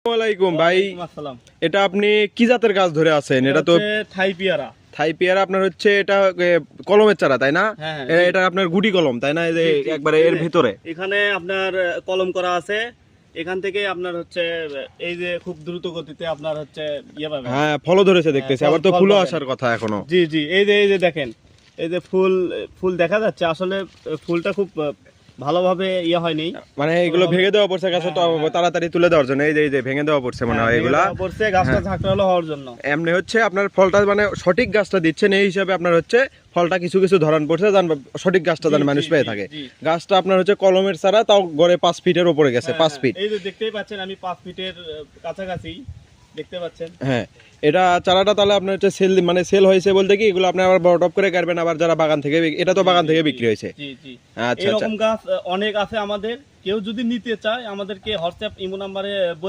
আসসালামাইকুম ভাই, এটা আপনি কি জাতের গাছ ধরে আছেন? এটা তো থাই পেয়ারা। থাই পেয়ারা আপনার হচ্ছে এটা কলমের চারা তাই না? হ্যাঁ, এটা আপনার গুটি কলম তাই না? এই যে একবারে এর ভিতরে এখানে আপনার কলম করা আছে। এখান থেকে আপনার হচ্ছে এই যে খুব দ্রুত গতিতে আপনার হচ্ছে ইয়ে পাবেন। হ্যাঁ, ফলও ধরেছে দেখতেছি, আবার তো ফল ফুলও পাবেন। আসার কথা এখনো। জি জি, এই যে দেখেন, এই যে ফুল দেখা যাচ্ছে। আসলে ফুলটা খুব ভালোভাবে ইয়ে হয়নি, মানে এগুলো ভেঙে দেওয়া পড়ছে গাছে তো তাড়াতাড়ি তুলে দেওয়ার জন্য। এই যে ভেঙে দেওয়া পড়ছে মনে হয় এগুলা পড়ছে গাছটা ঝাঁকড়ালো হওয়ার জন্য। এমনি হচ্ছে আপনার ফলটা মানে সঠিক গাছটা দিচ্ছেন এই হিসাবে আপনার হচ্ছে ফলটা কিছু কিছু ধরান পড়ছে, সঠিক গাছটা যেন মানুষ পেয়ে থাকে। গাছটা আপনার হচ্ছে কলমের চারা, তাও গড়ে 5 ফিটের উপরে গেছে, 5 ফিট। এই যে দেখতেই পাচ্ছেন, আমি 5 ফিটের কাছাকাছি দেখতে পাচ্ছেন। হ্যাঁ, এটা চারাটা তাহলে আপনার হচ্ছে সেল হয়েছে বলতে কি এগুলো আপনি আবার বড় টপ করে কাটবেন, আবার যারা বাগান থেকে, এটা তো বাগান থেকে বিক্রি হয়েছে। জি জি, আচ্ছা, এরকম গাছ অনেক আছে আমাদের। কেউ যদি নিতে চায় আমাদেরকে হোয়াটসঅ্যাপ ইমো নাম্বারে